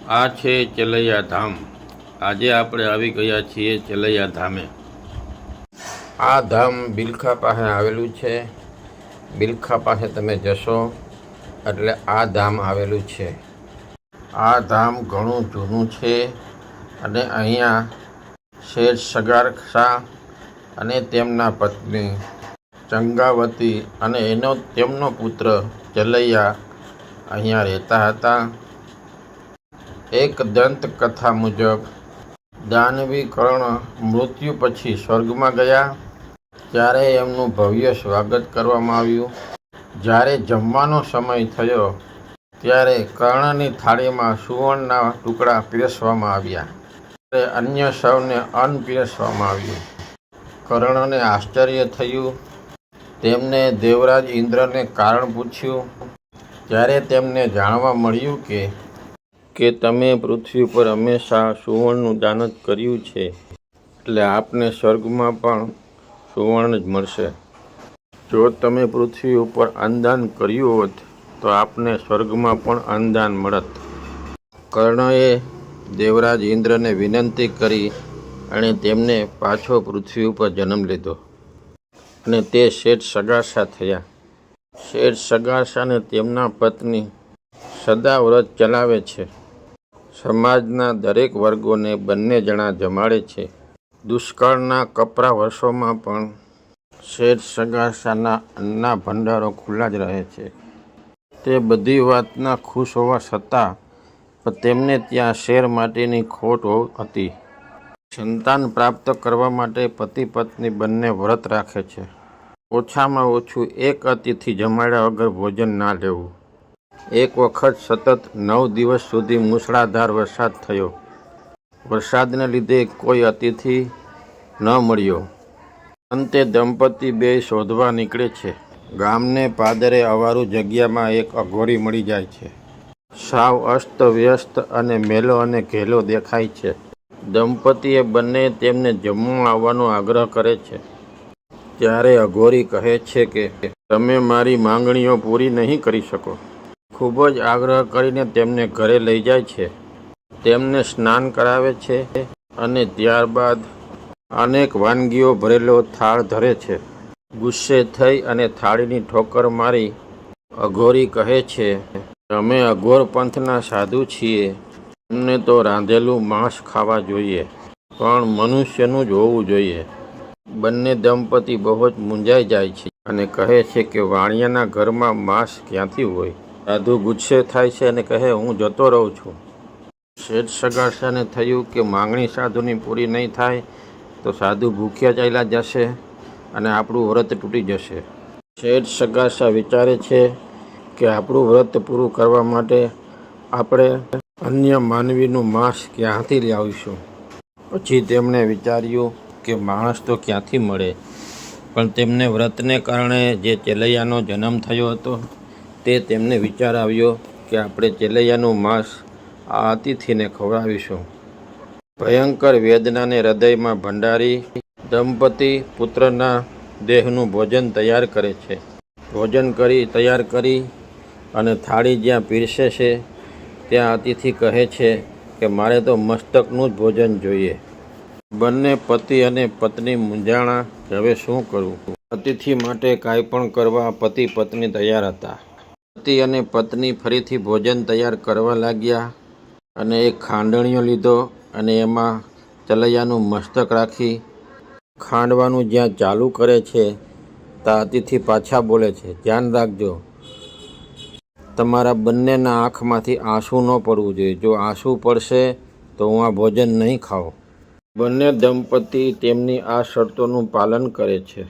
આ છે ચલૈયા ધામ. આજે આપણે આવી ગયા છીએ ચલૈયા ધામે. આ ધામ બિલખા પાસે આવેલું છે. બિલખા પાસે તમે જશો એટલે આ ધામ આવેલું છે. આ ધામ ઘણું જૂનું છે અને અહીંયા શેઠ સગાર શાહ અને તેમના પત્ની ચંગાવતી અને તેમનો પુત્ર ચલૈયા અહીંયા રહેતા હતા. એક દંતકથા મુજબ દાનવી કર્ણ મૃત્યુ પછી સ્વર્ગમાં ગયા ત્યારે એમનું ભવ્ય સ્વાગત કરવામાં આવ્યું. જ્યારે જમવાનો સમય થયો ત્યારે કર્ણની થાળીમાં સુવર્ણના ટુકડા પીરસવામાં આવ્યા. ત્યારે અન્ય સૌને અન્ન પીરસવામાં આવ્યું. કર્ણને આશ્ચર્ય થયું. તેમને દેવરાજ ઇન્દ્રને કારણ પૂછ્યું ત્યારે તેમને જાણવા મળ્યું કે તમે પૃથ્વી પર હંમેશા સુવર્ણનું દાન જ કર્યું છે, એટલે આપને સ્વર્ગમાં પણ સુવર્ણ જ મળશે. જો તમે પૃથ્વી ઉપર અન્નદાન કર્યું હોત તો આપને સ્વર્ગમાં પણ અન્નદાન મળત. કર્ણએ દેવરાજ ઇન્દ્રને વિનંતી કરી અને તેમને પાછો પૃથ્વી ઉપર જન્મ લીધો અને તે શેઠ સગાસા થયા. શેઠ સગાસાને તેમના પત્ની સદા વ્રત ચલાવે છે. સમાજના દરેક વર્ગોને બંને જણા જમાડે છે. દુષ્કાળના કપરા વર્ષોમાં પણ શેઠ સગાસાના અન્નના ભંડારો ખુલ્લા જ રહે છે. તે બધી વાતના ખુશ હોવા છતાં પણ તેમને ત્યાં શેર માટેની ખોટ હતી. સંતાન પ્રાપ્ત કરવા માટે પતિ પત્ની બંને વ્રત રાખે છે. ઓછામાં ઓછું એક અતિથિ જમાડ્યા વગર ભોજન ના લેવું. એક વખત સતત 9 દિવસ સુધી મૂસળાધાર વરસાદ થયો. વરસાદને લીધે કોઈ અતિથિ ન મળ્યો. અંતે દંપતી બે શોધવા નીકળે છે. ગામને પાદરે અવારું જગ્યામાં એક અઘોરી મળી જાય છે. સાવ અસ્ત વ્યસ્ત અને મેલો અને ઘેલો દેખાય છે. દંપતીએ બંને તેમને જમવા આવવાનો આગ્રહ કરે છે. ત્યારે અઘોરી કહે છે કે તમે મારી માંગણીઓ પૂરી નહીં કરી શકો. ખૂબ જ આગ્રહ કરીને તેમને ઘરે લઈ જાય છે. તેમને સ્નાન કરાવે છે અને ત્યારબાદ અનેક વાનગીઓ ભરેલો થાળ ધરે છે. ગુસ્સે થઈ અને થાળીની ઠોકર મારી અઘોરી કહે છે, અમે અઘોર પંથના સાધુ છીએ, અમને તો રાંધેલું માંસ ખાવા જોઈએ, પણ મનુષ્યનું જ હોવું જોઈએ. બંને દંપતી બહુ જ મૂંઝાઈ જાય છે અને કહે છે કે વાણિયાના ઘરમાં માંસ ક્યાંથી હોય. સાધુ ગુસ્સે થાય છે અને કહે હું જતો રહું છું. શેઠ સગાસાને થયું કે માંગણી સાધુની પૂરી નહીં થાય તો સાધુ ભૂખ્યા ચાલ્યા જશે અને આપણું વ્રત તૂટી જશે. શેઠ સગાસા વિચારે છે કે આપણું વ્રત પૂરું કરવા માટે આપણે અન્ય માનવીનું માંસ ક્યાંથી લાવીશું. પછી તેમણે વિચાર્યું કે માણસ તો ક્યાંથી મળે, પણ તેમને વ્રતને કારણે જે ચેલૈયાનો જન્મ થયો હતો તે તેમને વિચાર આવ્યો કે આપણે ચેલૈયાનું માંસ આ અતિથિને ખવડાવીશું. ભયંકર વેદનાને હૃદયમાં ભંડારી દંપતી પુત્રના દેહનું ભોજન તૈયાર કરે છે. ભોજન તૈયાર કરી અને થાળી જ્યાં પીરસે છે ત્યાં અતિથિ કહે છે કે મારે તો મસ્તકનું જ ભોજન જોઈએ. બંને પતિ અને પત્ની મૂંઝાણા કે હવે શું કરવું. અતિથિ માટે કાંઈ પણ કરવા પતિ પત્ની તૈયાર હતા. પતિ અને પત્ની ફરીથી ભોજન તૈયાર કરવા લાગ્યા અને એક ખાંડણીઓ લીધો અને એમાં ચલૈયાનું મસ્તક રાખી ખાંડવાનું જ્યાં ચાલુ કરે છે ત્યાં અતિથિ પાછા બોલે છે, ધ્યાન રાખજો, તમારા બંનેના આંખમાંથી આંસુ ન પડવું જોઈએ. જો આંસુ પડશે તો હું આ ભોજન નહીં ખાઉં. બંને દંપતી તેમની આ શરતોનું પાલન કરે છે.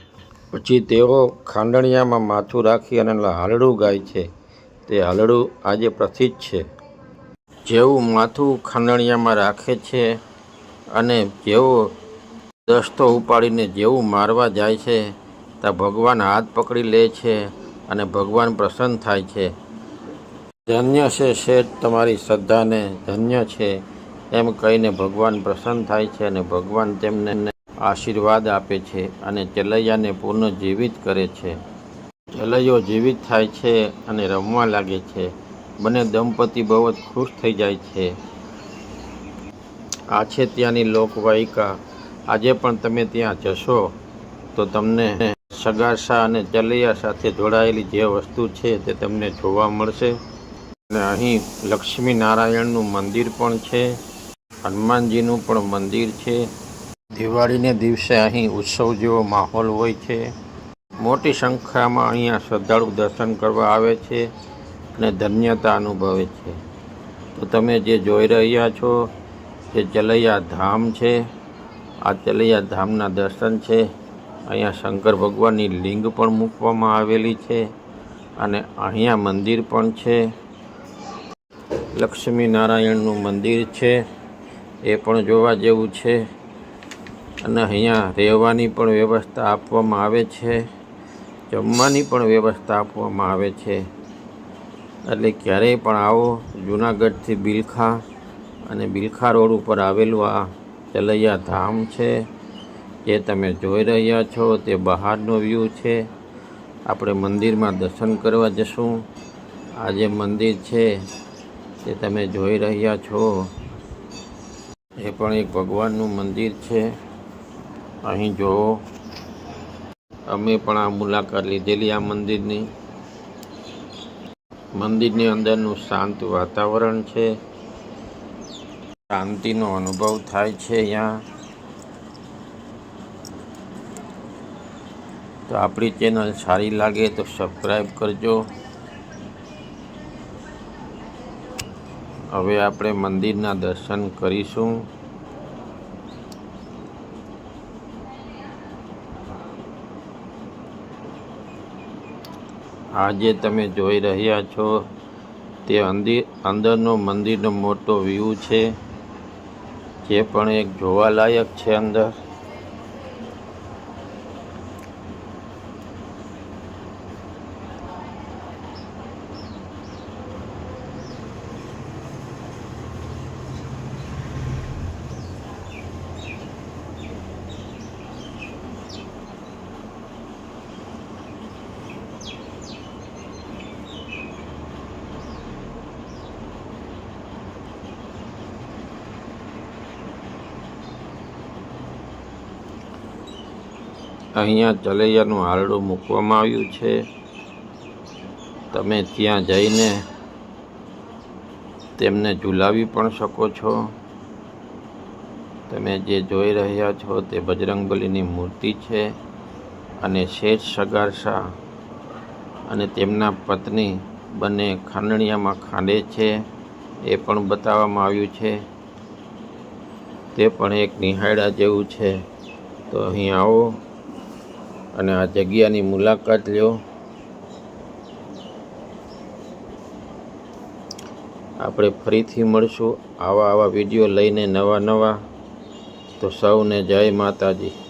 પછી તેઓ ખાંડણિયામાં માથું રાખી અને હાલડું ગાય છે. તે હાલડું આજે પ્રસિદ્ધ છે. જેવું માથું ખાંડણિયામાં રાખે છે અને જેવો દસ્તો ઉપાડીને જેવું મારવા જાય છે ત્યાં ભગવાન હાથ પકડી લે છે અને ભગવાન પ્રસન્ન થાય છે. ધન્ય છે શેઠ તમારી શ્રદ્ધાને, ધન્ય છે એમ કહીને ભગવાન પ્રસન્ન થાય છે અને ભગવાન તેમને આશીર્વાદ આપે છે અને ચલૈયાને પુનઃજીવિત કરે છે. ચલૈયો જીવિત થાય છે અને રમવા લાગે છે. બંને દંપતી બહુ જ ખુશ થઈ જાય છે આ છે ત્યાંની લોકવાયકા. આજે પણ તમે ત્યાં જશો તો તમને સગાસા અને ચલૈયા સાથે જોડાયેલી જે વસ્તુ છે તે તમને જોવા મળશે. અને અહીં લક્ષ્મી નારાયણનું મંદિર પણ છે, હનુમાનજીનું પણ મંદિર છે. દિવાળીને દિવસે અહીં ઉત્સવ જેવો માહોલ હોય છે. મોટી સંખ્યામાં અહીંયા શ્રદ્ધાળુ દર્શન કરવા આવે છે અને ધન્યતા અનુભવે છે. તો તમે જે જોઈ રહ્યા છો તે ચલૈયા ધામ છે. આ ચલૈયા ધામના દર્શન છે. અહીંયા શંકર ભગવાનની લિંગ પણ મૂકવામાં આવેલી છે અને અહીંયા મંદિર પણ છે. લક્ષ્મી નારાયણનું મંદિર છે, એ પણ જોવા જેવું છે. અને અહીંયા રહેવાની પણ વ્યવસ્થા આપવામાં આવે છે, જમવાની પણ વ્યવસ્થા આપવામાં આવે છે. એટલે ક્યારેય પણ આવો. જૂનાગઢથી બિલખા અને બિલખા રોડ ઉપર આવેલું આ ચલૈયા ધામ છે. જે તમે જોઈ રહ્યા છો તે બહારનો વ્યૂ છે. આપણે મંદિરમાં દર્શન કરવા જશું. આ જે મંદિર છે તે તમે જોઈ રહ્યા છો એ પણ એક ભગવાનનું મંદિર છે. અહીં જુઓ, અમે પણ આ મુલાકાત લીધેલી આ મંદિરની. મંદિરની અંદરનું શાંત વાતાવરણ છે, શાંતિનો અનુભવ થાય છે અહીંયા. તો આપણી ચેનલ સારી લાગે તો સબસ્ક્રાઈબ કરજો. હવે આપણે મંદિરના દર્શન કરીશું. આ જે તમે જોઈ રહ્યા છો તે અંદરનો મંદિરનો મોટો વ્યૂ છે, જે પણ એક જોવાલાયક છે અંદર. અહીંયા ચલૈયાનું હારડું મૂકવામાં આવ્યું છે. તમે ત્યાં જઈને તેમને ઝુલાવી પણ શકો છો. તમે જે જોઈ રહ્યા છો તે બજરંગબલીની મૂર્તિ છે અને શેઠ સગાસા અને તેમના પત્ની બંને ખાંડણીયામાં ખાંડે છે એ પણ બતાવવામાં આવ્યું છે. તે પણ એક નિહાળ્યા જેવું છે. તો અહીં આવો અને આ જગ્યાની મુલાકાત લ્યો. આપણે ફરીથી મળશું આવા વિડીયો લઈને નવા. તો સૌને જય માતાજી.